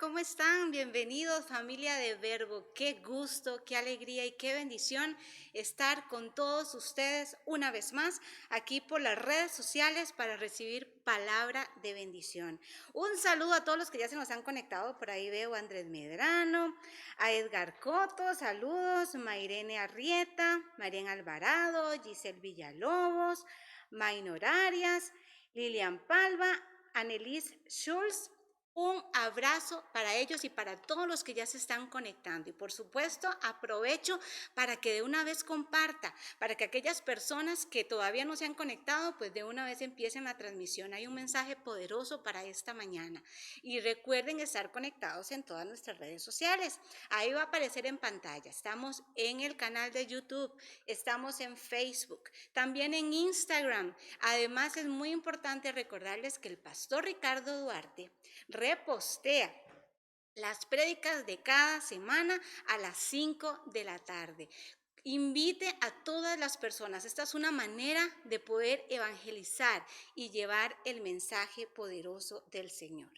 ¿cómo están? Bienvenidos familia de Verbo. Qué gusto, qué alegría y qué bendición estar con todos ustedes una vez más aquí por las redes sociales para recibir palabra de bendición. Un saludo a todos los que ya se nos han conectado. Por ahí veo a Andrés Medrano, a Edgar Coto, saludos, Mairene Arrieta, Marian Alvarado, Giselle Villalobos, Maynor Arias, Lilian Palva, Annelies Schulz. Un abrazo para ellos y para todos los que ya se están conectando. Y por supuesto, aprovecho para que de una vez comparta, para que aquellas personas que todavía no se han conectado, pues de una vez empiecen la transmisión. Hay un mensaje poderoso para esta mañana. Y recuerden estar conectados en todas nuestras redes sociales. Ahí va a aparecer en pantalla. Estamos en el canal de YouTube, estamos en Facebook, también en Instagram. Además, es muy importante recordarles que el pastor Ricardo Duarte repostea las prédicas de cada semana a las 5 de la tarde. Invite a todas las personas. Esta es una manera de poder evangelizar y llevar el mensaje poderoso del Señor.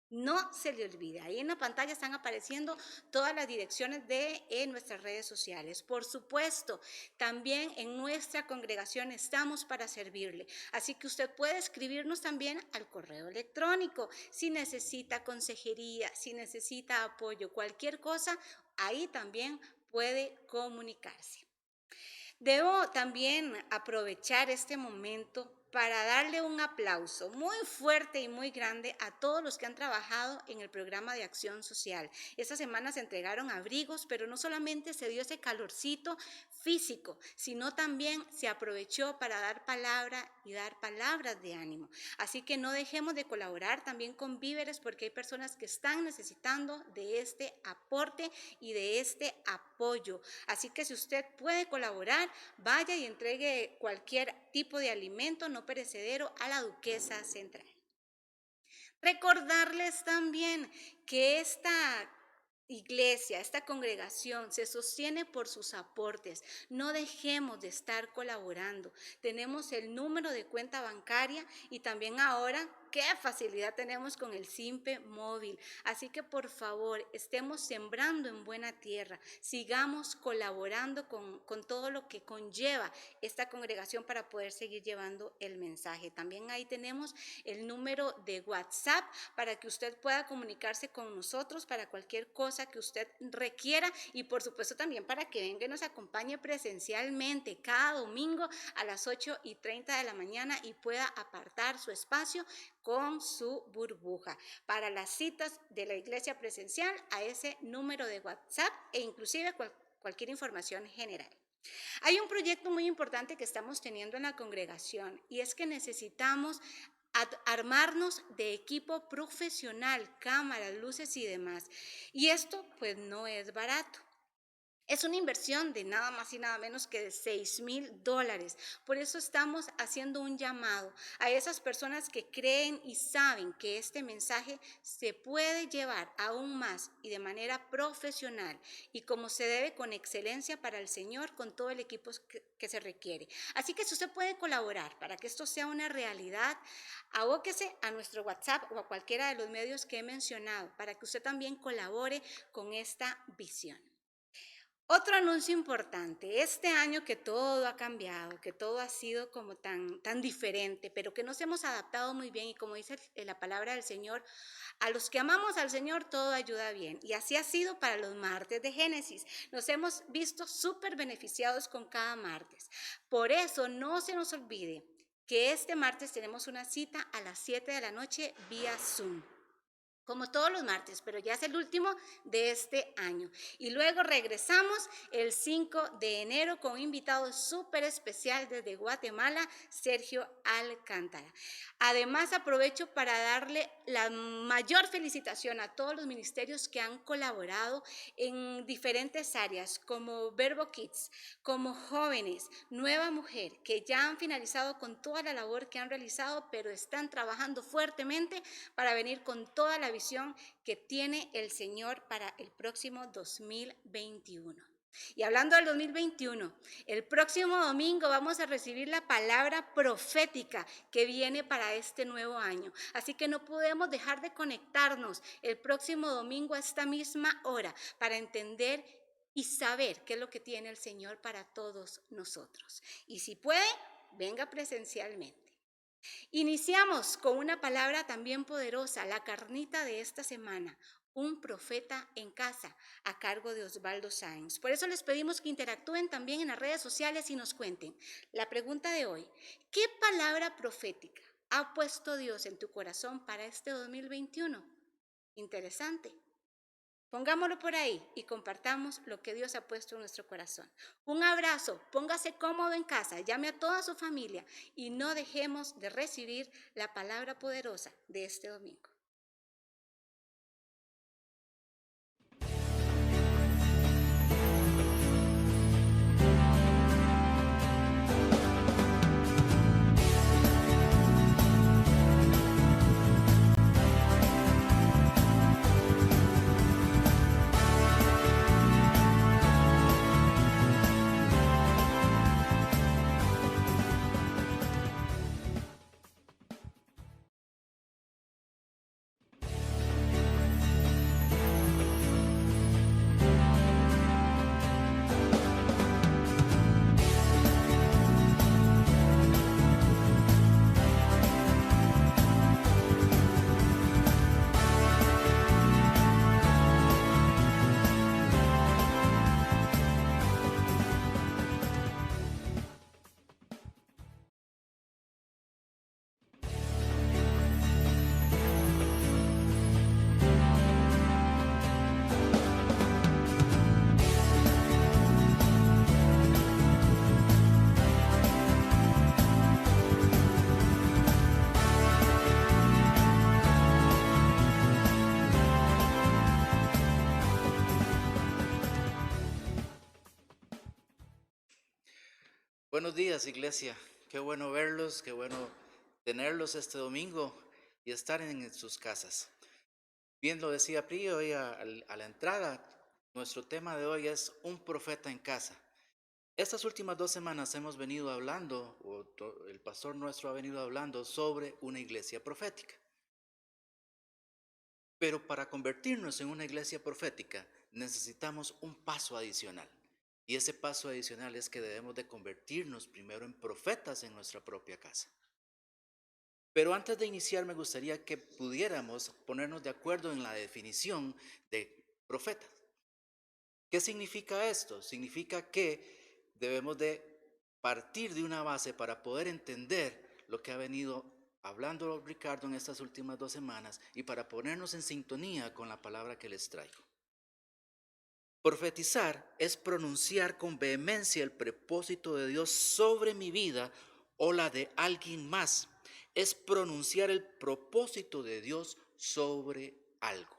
No se le olvide, ahí en la pantalla están apareciendo todas las direcciones de nuestras redes sociales. Por supuesto, también en nuestra congregación estamos para servirle. Así que usted puede escribirnos también al correo electrónico. Si necesita consejería, si necesita apoyo, cualquier cosa, ahí también puede comunicarse. Debo también aprovechar este momento para darle un aplauso muy fuerte y muy grande a todos los que han trabajado en el programa de acción social. Esta semana se entregaron abrigos, pero no solamente se dio ese calorcito físico, sino también se aprovechó para dar palabra y dar palabras de ánimo. Así que no dejemos de colaborar también con víveres, porque hay personas que están necesitando de este aporte y de este apoyo. Así que si usted puede colaborar, vaya y entregue cualquier tipo de alimento no perecedero a la Duquesa Central. Recordarles también que esta iglesia, esta congregación se sostiene por sus aportes. No dejemos de estar colaborando. Tenemos el número de cuenta bancaria y también ahora qué facilidad tenemos con el Simpe móvil. Así que por favor, estemos sembrando en buena tierra. Sigamos colaborando con todo lo que conlleva esta congregación para poder seguir llevando el mensaje. También ahí tenemos el número de WhatsApp para que usted pueda comunicarse con nosotros para cualquier cosa que usted requiera, y por supuesto también para que venga y nos acompañe presencialmente cada domingo a las 8:30 de la mañana y pueda apartar su espacio con su burbuja para las citas de la iglesia presencial a ese número de WhatsApp e inclusive cualquier información general. Hay un proyecto muy importante que estamos teniendo en la congregación, y es que necesitamos armarnos de equipo profesional, cámaras, luces y demás. Y esto pues no es barato. Es una inversión de nada más y nada menos que de $6,000. Por eso estamos haciendo un llamado a esas personas que creen y saben que este mensaje se puede llevar aún más y de manera profesional y como se debe, con excelencia para el Señor, con todo el equipo que se requiere. Así que si usted puede colaborar para que esto sea una realidad, abóquese a nuestro WhatsApp o a cualquiera de los medios que he mencionado para que usted también colabore con esta visión. Otro anuncio importante, este año que todo ha cambiado, que todo ha sido como tan diferente, pero que nos hemos adaptado muy bien, y como dice la palabra del Señor, a los que amamos al Señor todo ayuda bien. Y así ha sido para los martes de Génesis. Nos hemos visto súper beneficiados con cada martes. Por eso no se nos olvide que este martes tenemos una cita a las 7 de la noche vía Zoom, como todos los martes, pero ya es el último de este año. Y luego regresamos el 5 de enero con un invitado súper especial desde Guatemala, Sergio Alcántara. Además, aprovecho para darle la mayor felicitación a todos los ministerios que han colaborado en diferentes áreas, como Verbo Kids, como Jóvenes, Nueva Mujer, que ya han finalizado con toda la labor que han realizado, pero están trabajando fuertemente para venir con toda la visión que tiene el Señor para el próximo 2021. Y hablando del 2021, el próximo domingo vamos a recibir la palabra profética que viene para este nuevo año. Así que no podemos dejar de conectarnos el próximo domingo a esta misma hora para entender y saber qué es lo que tiene el Señor para todos nosotros. Y si puede, venga presencialmente. Iniciamos con una palabra también poderosa, la carnita de esta semana, un profeta en casa, a cargo de Osvaldo Sáenz. Por eso les pedimos que interactúen también en las redes sociales y nos cuenten. La pregunta de hoy, ¿qué palabra profética ha puesto Dios en tu corazón para este 2021? Interesante. Pongámoslo por ahí y compartamos lo que Dios ha puesto en nuestro corazón. Un abrazo, póngase cómodo en casa, llame a toda su familia y no dejemos de recibir la palabra poderosa de este domingo. Buenos días, iglesia. Qué bueno verlos, qué bueno tenerlos este domingo y estar en sus casas. Bien lo decía Pri hoy a la entrada, nuestro tema de hoy es un profeta en casa. Estas últimas 2 semanas hemos venido hablando, el pastor nuestro ha venido hablando sobre una iglesia profética. Pero para convertirnos en una iglesia profética necesitamos un paso adicional. Y ese paso adicional es que debemos de convertirnos primero en profetas en nuestra propia casa. Pero antes de iniciar me gustaría que pudiéramos ponernos de acuerdo en la definición de profeta. ¿Qué significa esto? Significa que debemos de partir de una base para poder entender lo que ha venido hablando Ricardo en estas últimas 2 semanas y para ponernos en sintonía con la palabra que les traigo. Profetizar es pronunciar con vehemencia el propósito de Dios sobre mi vida o la de alguien más. Es pronunciar el propósito de Dios sobre algo.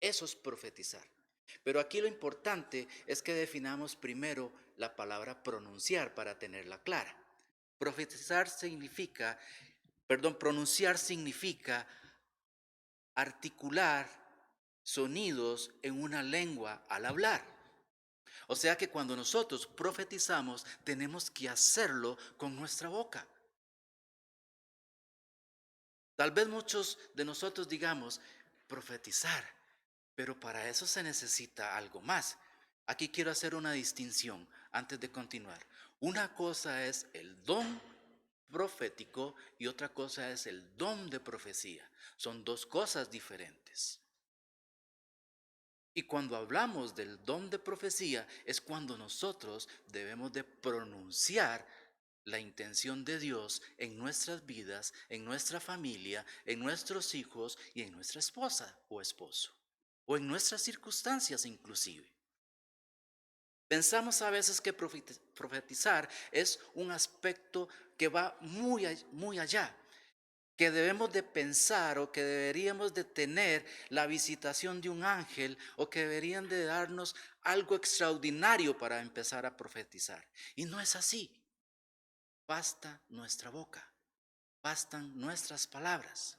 Eso es profetizar. Pero aquí lo importante es que definamos primero la palabra pronunciar para tenerla clara. Pronunciar significa articular sonidos en una lengua al hablar. O sea que cuando nosotros profetizamos, tenemos que hacerlo con nuestra boca. Tal vez muchos de nosotros digamos, profetizar, pero para eso se necesita algo más. Aquí quiero hacer una distinción antes de continuar. Una cosa es el don profético y otra cosa es el don de profecía. Son dos cosas diferentes. Y cuando hablamos del don de profecía es cuando nosotros debemos de pronunciar la intención de Dios en nuestras vidas, en nuestra familia, en nuestros hijos y en nuestra esposa o esposo, o en nuestras circunstancias inclusive. Pensamos a veces que profetizar es un aspecto que va muy allá, que debemos de pensar o que deberíamos de tener la visitación de un ángel o que deberían de darnos algo extraordinario para empezar a profetizar. Y no es así. Basta nuestra boca, bastan nuestras palabras,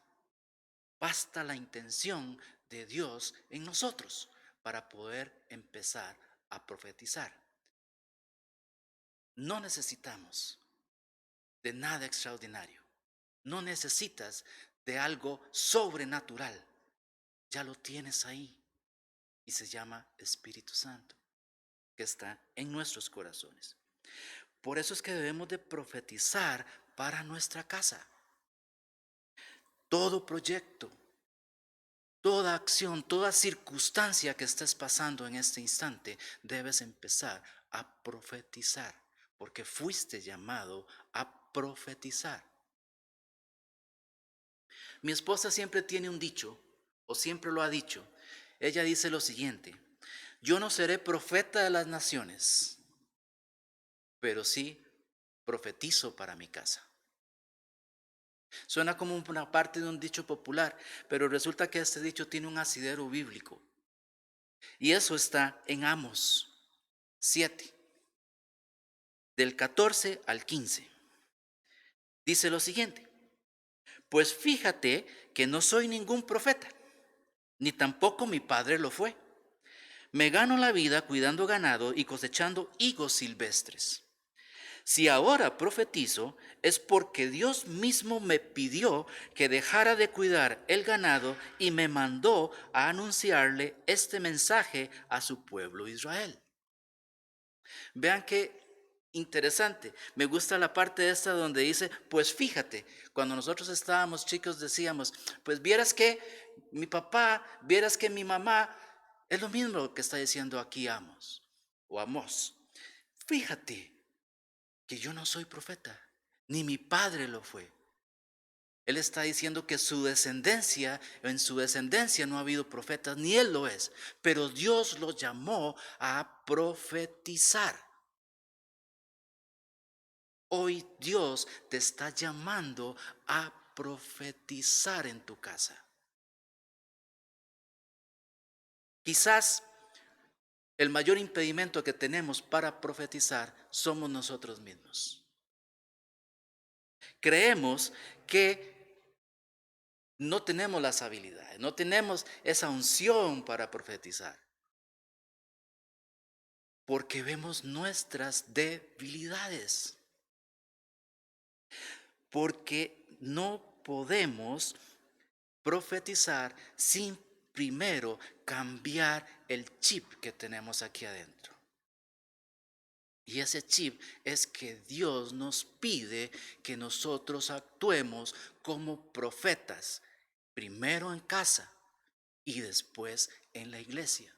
basta la intención de Dios en nosotros para poder empezar a profetizar. No necesitamos de nada extraordinario. No necesitas de algo sobrenatural. Ya lo tienes ahí y se llama Espíritu Santo, que está en nuestros corazones. Por eso es que debemos de profetizar para nuestra casa. Todo proyecto, toda acción, toda circunstancia que estés pasando en este instante, debes empezar a profetizar, porque fuiste llamado a profetizar. Mi esposa siempre tiene un dicho, o siempre lo ha dicho. Ella dice lo siguiente: yo no seré profeta de las naciones, pero sí profetizo para mi casa. Suena como una parte de un dicho popular, pero resulta que este dicho tiene un asidero bíblico. Y eso está en Amos 7, del 14 al 15. Dice lo siguiente: pues fíjate que no soy ningún profeta, ni tampoco mi padre lo fue. Me gano la vida cuidando ganado y cosechando higos silvestres. Si ahora profetizo, es porque Dios mismo me pidió que dejara de cuidar el ganado y me mandó a anunciarle este mensaje a su pueblo Israel. Vean qué interesante. Me gusta la parte esta donde dice, pues fíjate, cuando nosotros estábamos chicos decíamos, pues vieras que mi papá, vieras que mi mamá, es lo mismo que está diciendo aquí Amos o Amós. Fíjate que yo no soy profeta, ni mi padre lo fue. Él está diciendo que en su descendencia no ha habido profetas, ni él lo es, pero Dios lo llamó a profetizar. Hoy Dios te está llamando a profetizar en tu casa. Quizás el mayor impedimento que tenemos para profetizar somos nosotros mismos. Creemos que no tenemos las habilidades, no tenemos esa unción para profetizar, porque vemos nuestras debilidades, porque no podemos profetizar sin primero cambiar el chip que tenemos aquí adentro. Y ese chip es que Dios nos pide que nosotros actuemos como profetas, primero en casa y después en la iglesia.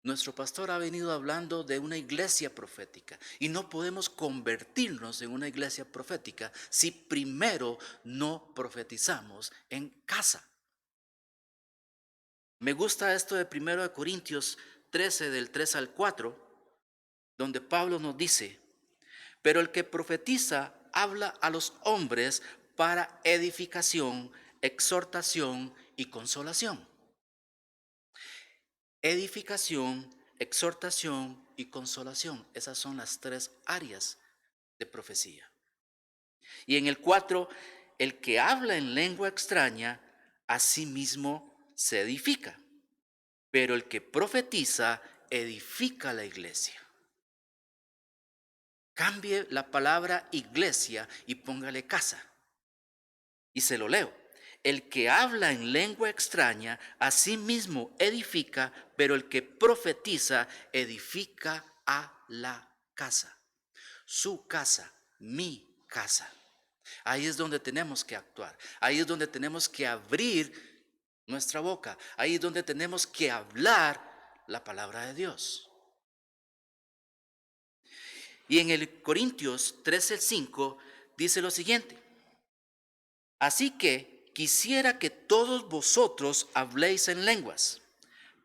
Nuestro pastor ha venido hablando de una iglesia profética y no podemos convertirnos en una iglesia profética si primero no profetizamos en casa. Me gusta esto de 1 Corintios 13 del 3 al 4, donde Pablo nos dice, pero el que profetiza habla a los hombres para edificación, exhortación y consolación. Edificación, exhortación y consolación. Esas son las tres áreas de profecía. Y en el 4, el que habla en lengua extraña, a sí mismo se edifica. Pero el que profetiza, edifica la iglesia. Cambie la palabra iglesia y póngale casa. Y se lo leo. El que habla en lengua extraña, a sí mismo edifica, pero el que profetiza, edifica a la casa. Su casa, mi casa. Ahí es donde tenemos que actuar. Ahí es donde tenemos que abrir nuestra boca. Ahí es donde tenemos que hablar la palabra de Dios. Y en el Corintios 13:5 dice lo siguiente. Así que quisiera que todos vosotros habléis en lenguas,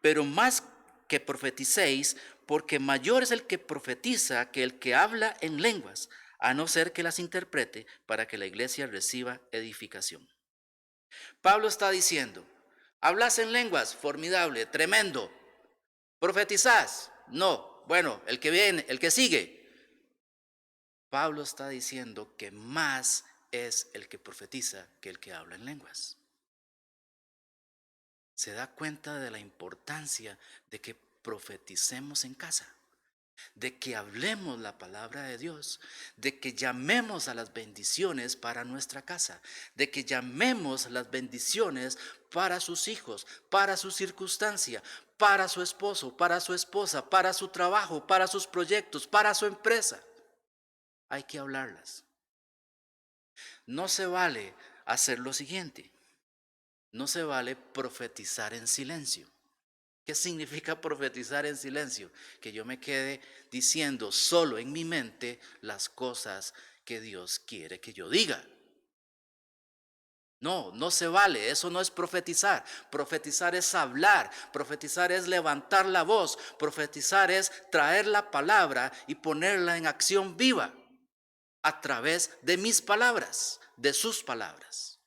pero más que profeticéis, porque mayor es el que profetiza que el que habla en lenguas, a no ser que las interprete para que la iglesia reciba edificación. Pablo está diciendo, hablas en lenguas, formidable, tremendo. Profetizás, no, bueno, el que viene, el que sigue. Pablo está diciendo que más es el que profetiza que el que habla en lenguas. Se da cuenta de la importancia de que profeticemos en casa. de que hablemos la palabra de Dios, de que llamemos a las bendiciones para nuestra casa, de que llamemos las bendiciones para sus hijos, para su circunstancia, para su esposo, para su esposa, para su trabajo, para sus proyectos, para su empresa. Hay que hablarlas. No se vale hacer lo siguiente. No se vale profetizar en silencio. ¿Qué significa profetizar en silencio? Que yo me quede diciendo solo en mi mente las cosas que Dios quiere que yo diga. No, no se vale, eso no es profetizar. Profetizar es hablar, profetizar es levantar la voz, profetizar es traer la palabra y ponerla en acción viva a través de mis palabras, de sus palabras.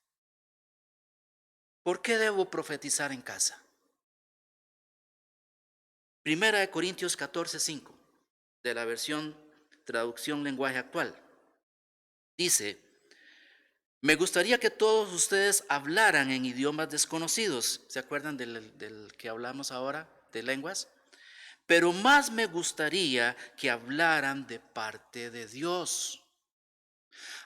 ¿Por qué debo profetizar en casa? Primera de Corintios 14:5, de la versión traducción lenguaje actual. Dice, me gustaría que todos ustedes hablaran en idiomas desconocidos. ¿Se acuerdan del que hablamos ahora, de lenguas? Pero más me gustaría que hablaran de parte de Dios.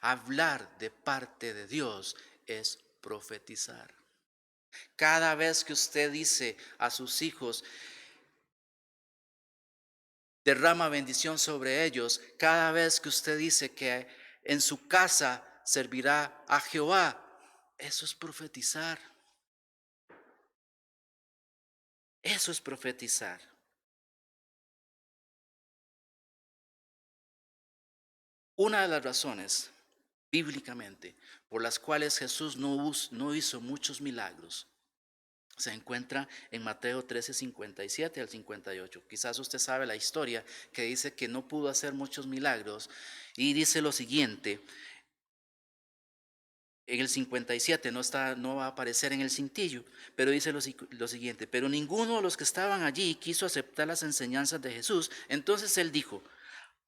Hablar de parte de Dios es profetizar. Cada vez que usted dice a sus hijos, derrama bendición sobre ellos, cada vez que usted dice que en su casa servirá a Jehová, eso es profetizar. Eso es profetizar. Una de las razones, bíblicamente, por las cuales Jesús no hizo muchos milagros, se encuentra en Mateo 13:57 al 58. Quizás usted sabe la historia que dice que no pudo hacer muchos milagros y dice lo siguiente. En el 57 no va a aparecer en el cintillo, pero dice lo siguiente, pero ninguno de los que estaban allí quiso aceptar las enseñanzas de Jesús. Entonces él dijo,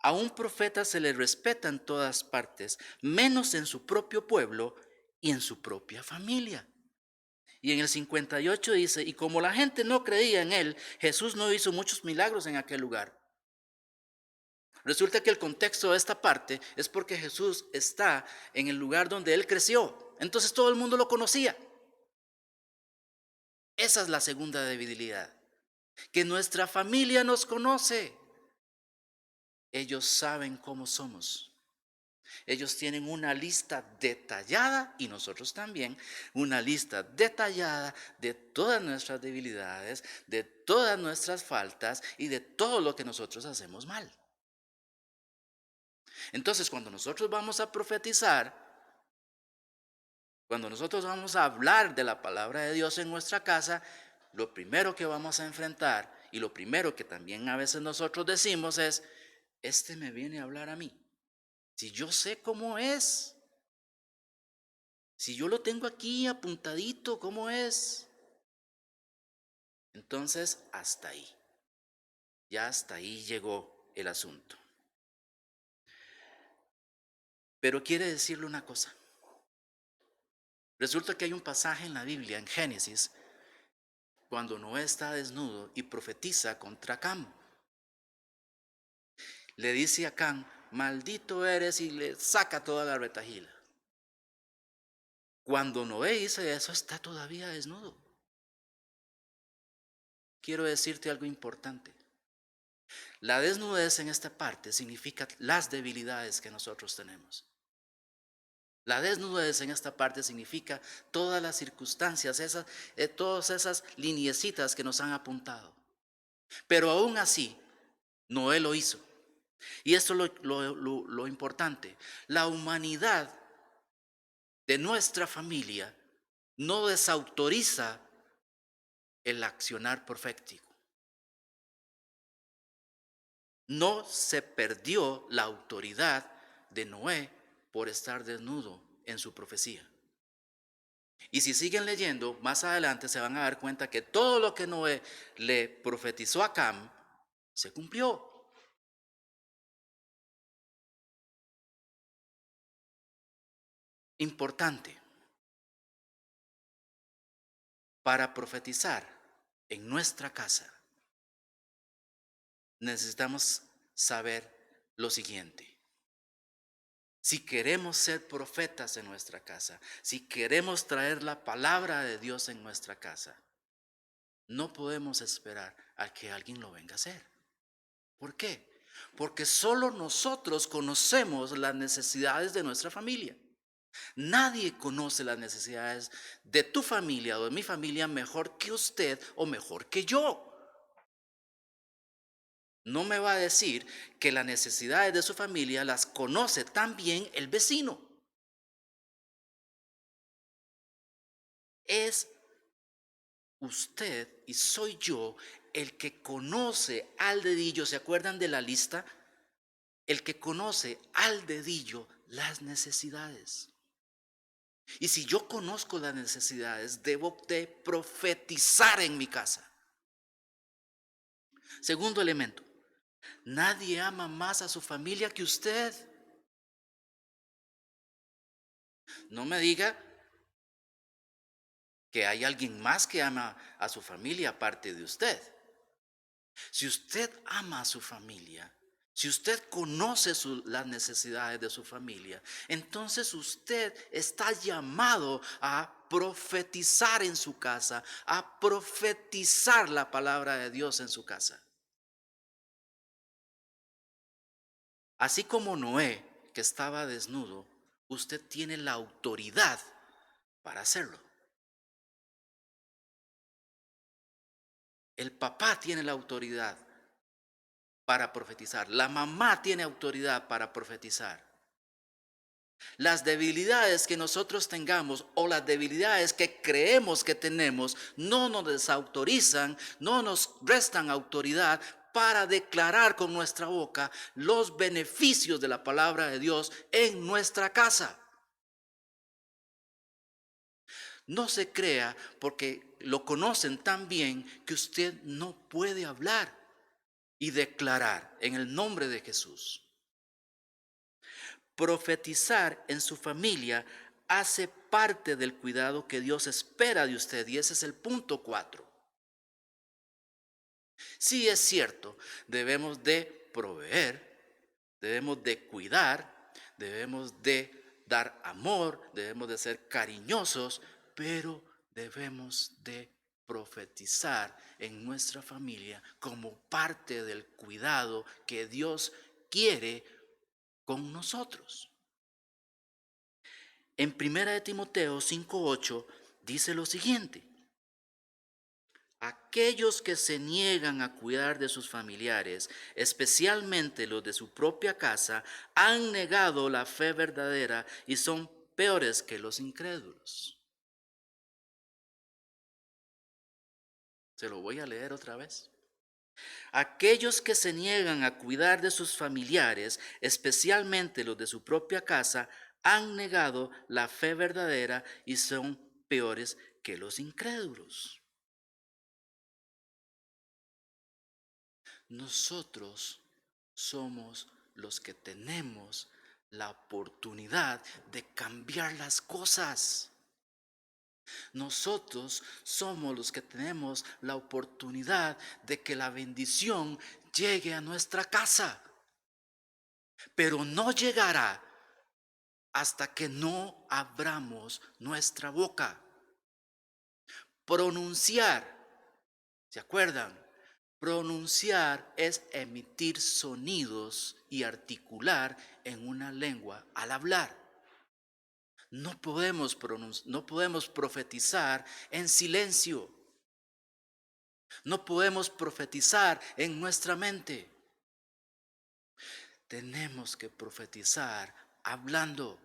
a un profeta se le respeta en todas partes, menos en su propio pueblo y en su propia familia. Y en el 58 dice, y como la gente no creía en él, Jesús no hizo muchos milagros en aquel lugar. Resulta que el contexto de esta parte es porque Jesús está en el lugar donde él creció. Entonces todo el mundo lo conocía. Esa es la segunda debilidad. Que nuestra familia nos conoce. Ellos saben cómo somos. Ellos tienen una lista detallada, y nosotros también, una lista detallada de todas nuestras debilidades, de todas nuestras faltas y de todo lo que nosotros hacemos mal. Entonces, cuando nosotros vamos a profetizar, cuando nosotros vamos a hablar de la palabra de Dios en nuestra casa, lo primero que vamos a enfrentar y lo primero que también a veces nosotros decimos es, este me viene a hablar a mí. Si yo sé cómo es, si yo lo tengo aquí apuntadito, ¿cómo es? Entonces, hasta ahí. Ya hasta ahí llegó el asunto. Pero quiere decirle una cosa. Resulta que hay un pasaje en la Biblia, en Génesis, cuando Noé está desnudo y profetiza contra Cam. Le dice a Cam, maldito eres, y le saca toda la retahíla. Cuando Noé dice eso, está todavía desnudo. Quiero decirte algo importante. La desnudez en esta parte significa las debilidades que nosotros tenemos. La desnudez en esta parte significa todas las circunstancias, todas esas liniecitas que nos han apuntado. Pero aún así, Noé lo hizo. Y esto es lo importante. La humanidad de nuestra familia no desautoriza el accionar profético. No se perdió la autoridad de Noé por estar desnudo en su profecía. Y si siguen leyendo, más adelante se van a dar cuenta que todo lo que Noé le profetizó a Cam se cumplió. Importante. Para profetizar en nuestra casa, necesitamos saber lo siguiente. Si queremos ser profetas en nuestra casa, si queremos traer la palabra de Dios en nuestra casa, no podemos esperar a que alguien lo venga a hacer. ¿Por qué? Porque solo nosotros conocemos las necesidades de nuestra familia. Nadie conoce las necesidades de tu familia o de mi familia mejor que usted o mejor que yo. No me va a decir que las necesidades de su familia las conoce tan bien el vecino. Es usted y soy yo el que conoce al dedillo. ¿Se acuerdan de la lista? El que conoce al dedillo las necesidades. Y si yo conozco las necesidades, debo de profetizar en mi casa. Segundo elemento, nadie ama más a su familia que usted. No me diga que hay alguien más que ama a su familia aparte de usted. Si usted ama a su familia, si usted conoce las necesidades de su familia, entonces usted está llamado a profetizar en su casa, a profetizar la palabra de Dios en su casa. Así como Noé, que estaba desnudo, usted tiene la autoridad para hacerlo. El papá tiene la autoridad para profetizar. La mamá tiene autoridad para profetizar. Las debilidades que nosotros tengamos o las debilidades que creemos que tenemos no nos desautorizan, no nos restan autoridad para declarar con nuestra boca los beneficios de la palabra de Dios en nuestra casa. No se crea porque lo conocen tan bien que usted no puede hablar y declarar en el nombre de Jesús. Profetizar en su familia hace parte del cuidado que Dios espera de usted, y ese es el punto 4. Sí, es cierto, debemos de proveer, debemos de cuidar, debemos de dar amor, debemos de ser cariñosos, pero debemos de profetizar en nuestra familia como parte del cuidado que Dios quiere con nosotros. En 1 de Timoteo 5:8 dice lo siguiente: aquellos que se niegan a cuidar de sus familiares, especialmente los de su propia casa, han negado la fe verdadera y son peores que los incrédulos. Se lo voy a leer otra vez. Aquellos que se niegan a cuidar de sus familiares, especialmente los de su propia casa, han negado la fe verdadera y son peores que los incrédulos. Nosotros somos los que tenemos la oportunidad de cambiar las cosas. Nosotros somos los que tenemos la oportunidad de que la bendición llegue a nuestra casa. Pero no llegará hasta que no abramos nuestra boca. Pronunciar, ¿se acuerdan? Pronunciar es emitir sonidos y articular en una lengua al hablar. No podemos profetizar en silencio. No podemos profetizar en nuestra mente. Tenemos que profetizar hablando.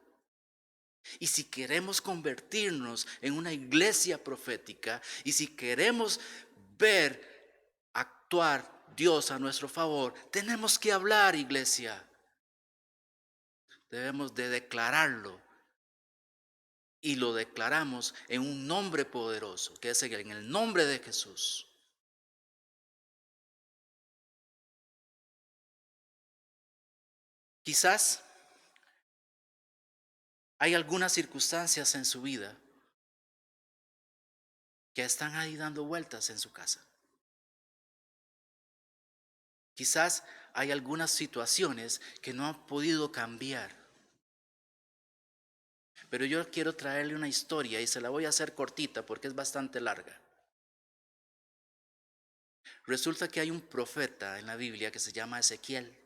Y si queremos convertirnos en una iglesia profética, y si queremos ver actuar Dios a nuestro favor, tenemos que hablar, iglesia. Debemos de declararlo. Y lo declaramos en un nombre poderoso, que es en el nombre de Jesús. Quizás hay algunas circunstancias en su vida que están ahí dando vueltas en su casa. Quizás hay algunas situaciones que no han podido cambiar. Pero yo quiero traerle una historia y se la voy a hacer cortita porque es bastante larga. Resulta que hay un profeta en la Biblia que se llama Ezequiel.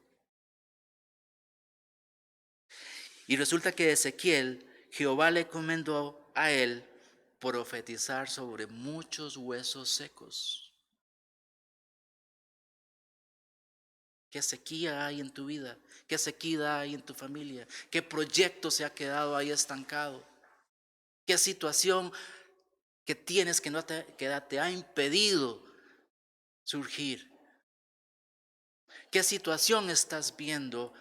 Y resulta que Ezequiel, Jehová le encomendó a él profetizar sobre muchos huesos secos. ¿Qué sequía hay en tu vida? ¿Qué sequía hay en tu familia? ¿Qué proyecto se ha quedado ahí estancado? ¿Qué situación que tienes que te ha impedido surgir? ¿Qué situación estás viendo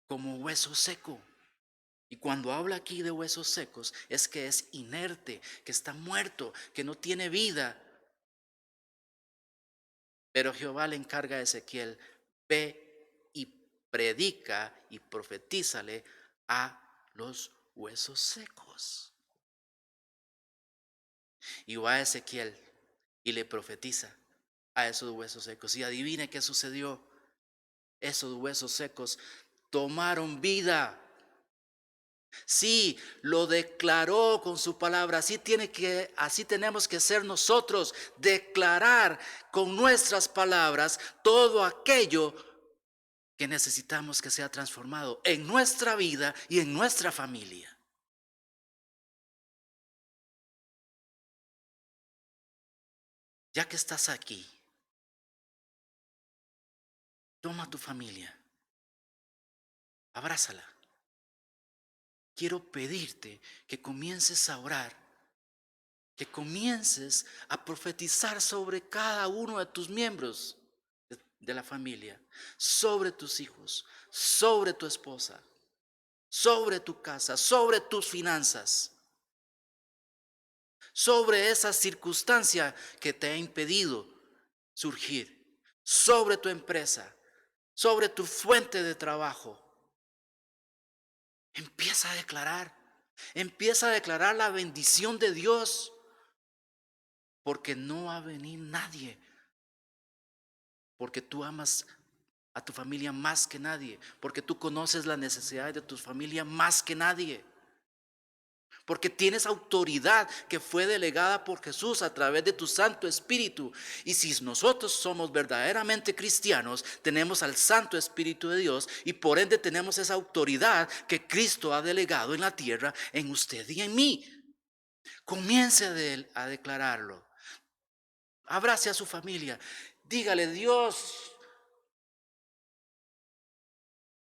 como hueso seco? Y cuando habla aquí de huesos secos, es que es inerte, que está muerto, que no tiene vida. Pero Jehová le encarga a Ezequiel: ve y predica y profetízale a los huesos secos. Y va a Ezequiel y le profetiza a esos huesos secos. Y adivine qué sucedió. Esos huesos secos tomaron vida. Sí, lo declaró con su palabra. Así tenemos que ser nosotros, declarar con nuestras palabras todo aquello que necesitamos que sea transformado en nuestra vida y en nuestra familia. Ya que estás aquí, toma a tu familia, abrázala. Quiero pedirte que comiences a orar, que comiences a profetizar sobre cada uno de tus miembros de la familia, sobre tus hijos, sobre tu esposa, sobre tu casa, sobre tus finanzas, sobre esa circunstancia que te ha impedido surgir, sobre tu empresa, sobre tu fuente de trabajo. Empieza a declarar la bendición de Dios, porque no va a venir nadie, porque tú amas a tu familia más que nadie, porque tú conoces las necesidades de tu familia más que nadie, porque tienes autoridad que fue delegada por Jesús a través de tu Santo Espíritu. Y si nosotros somos verdaderamente cristianos, tenemos al Santo Espíritu de Dios y por ende tenemos esa autoridad que Cristo ha delegado en la tierra, en usted y en mí. Comience a declararlo. Abrace a su familia. Dígale: Dios,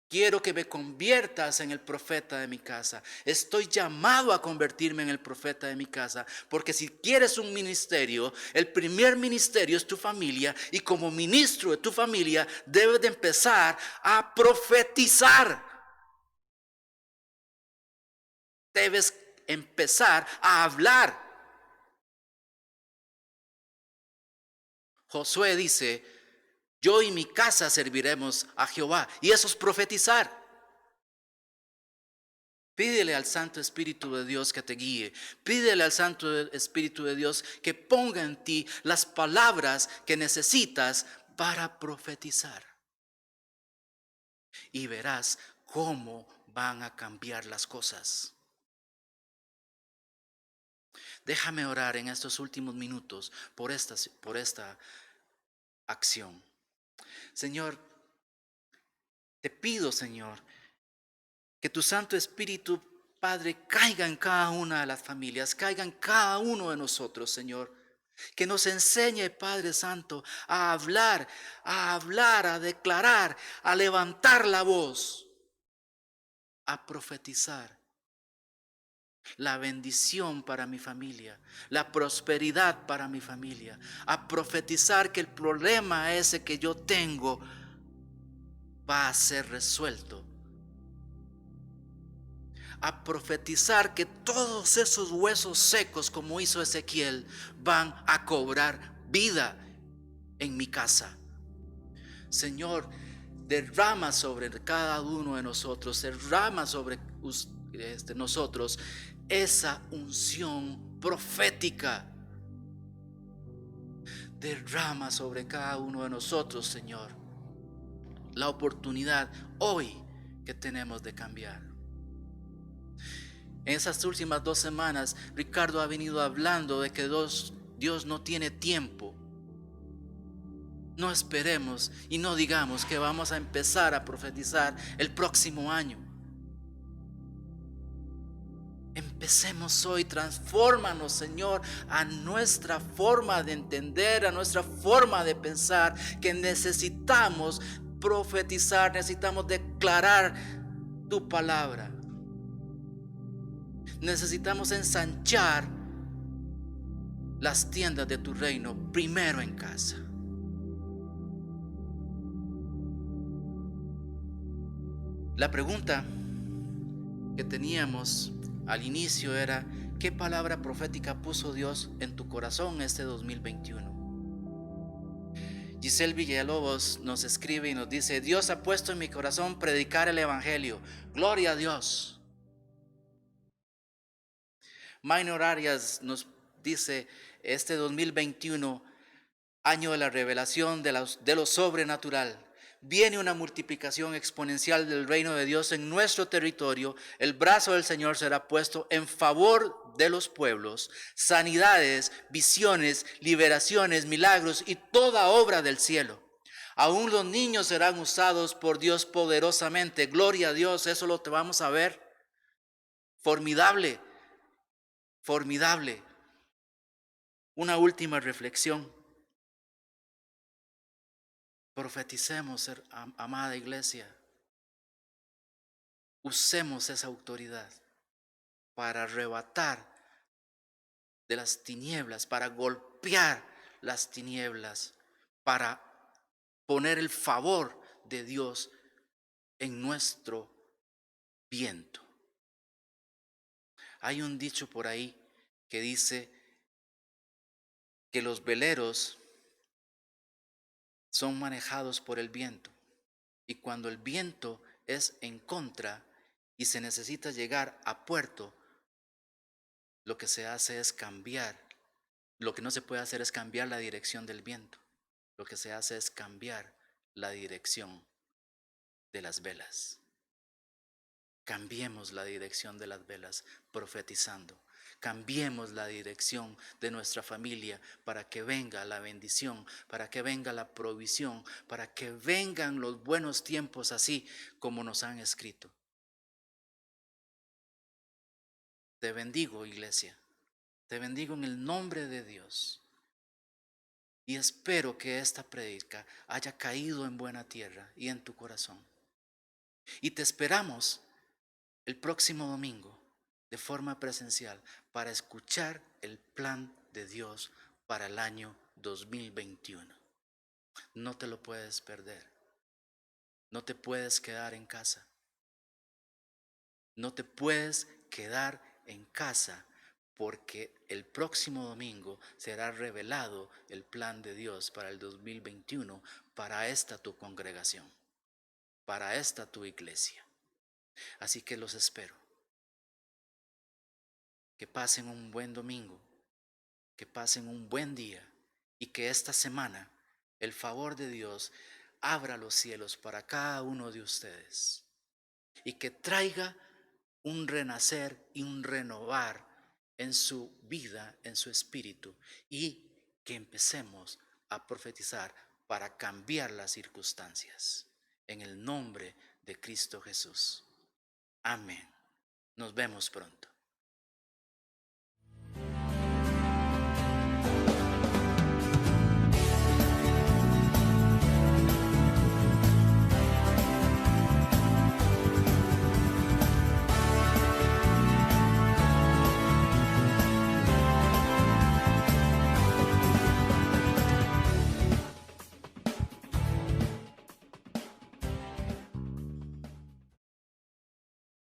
quiero que me conviertas en el profeta de mi casa. Estoy llamado a convertirme en el profeta de mi casa. Porque si quieres un ministerio, el primer ministerio es tu familia. Y como ministro de tu familia, debes de empezar a profetizar. Debes empezar a hablar. Josué dice: yo y mi casa serviremos a Jehová. Y eso es profetizar. Pídele al Santo Espíritu de Dios que te guíe. Pídele al Santo Espíritu de Dios que ponga en ti las palabras que necesitas para profetizar. Y verás cómo van a cambiar las cosas. Déjame orar en estos últimos minutos por esta acción. Señor, te pido, Señor, que tu Santo Espíritu, Padre, caiga en cada una de las familias, caiga en cada uno de nosotros, Señor. Que nos enseñe, Padre Santo, a hablar, a declarar, a levantar la voz, a profetizar la bendición para mi familia, la prosperidad para mi familia, a profetizar que el problema ese que yo tengo va a ser resuelto, a profetizar que todos esos huesos secos, como hizo Ezequiel, van a cobrar vida en mi casa. Señor, derrama sobre cada uno de nosotros, derrama sobre nosotros esa unción profética. Derrama sobre cada uno de nosotros, Señor. la oportunidad hoy que tenemos de cambiar. En esas últimas 2 semanas, Ricardo ha venido hablando de que Dios no tiene tiempo. No esperemos y no digamos que vamos a empezar a profetizar el próximo año. Empecemos hoy, transfórmanos, Señor, a nuestra forma de entender, a nuestra forma de pensar, que necesitamos profetizar, necesitamos declarar tu palabra. Necesitamos ensanchar las tiendas de tu reino primero en casa. La pregunta que teníamos al inicio era: ¿qué palabra profética puso Dios en tu corazón este 2021? Giselle Villalobos nos escribe y nos dice: Dios ha puesto en mi corazón predicar el evangelio. Gloria a Dios. Minor Arias nos dice: este 2021, año de la revelación de lo sobrenatural, viene una multiplicación exponencial del reino de Dios en nuestro territorio. El brazo del Señor será puesto en favor de los pueblos. Sanidades, visiones, liberaciones, milagros y toda obra del cielo. Aún los niños serán usados por Dios poderosamente. Gloria a Dios, eso lo vamos a ver. Formidable, formidable. Una última reflexión. Profeticemos, amada iglesia. Usemos esa autoridad para arrebatar de las tinieblas, para golpear las tinieblas, para poner el favor de Dios en nuestro viento. Hay un dicho por ahí que dice que los veleros son manejados por el viento, y cuando el viento es en contra y se necesita llegar a puerto, lo que se hace es cambiar. Lo que no se puede hacer es cambiar la dirección del viento. Lo que se hace es cambiar la dirección de las velas. Cambiemos la dirección de las velas profetizando. Cambiemos la dirección de nuestra familia para que venga la bendición, para que venga la provisión, para que vengan los buenos tiempos así como nos han escrito. Te bendigo, iglesia. Te bendigo en el nombre de Dios. Y espero que esta prédica haya caído en buena tierra y en tu corazón. Y te esperamos el próximo domingo de forma presencial para escuchar el plan de Dios para el año 2021. No te lo puedes perder. No te puedes quedar en casa. No te puedes quedar en casa, porque el próximo domingo será revelado el plan de Dios para el 2021, para esta tu congregación, para esta tu iglesia. Así que los espero. Que pasen un buen domingo, que pasen un buen día, y que esta semana el favor de Dios abra los cielos para cada uno de ustedes, y que traiga un renacer y un renovar en su vida, en su espíritu, y que empecemos a profetizar para cambiar las circunstancias. En el nombre de Cristo Jesús. Amén. Nos vemos pronto.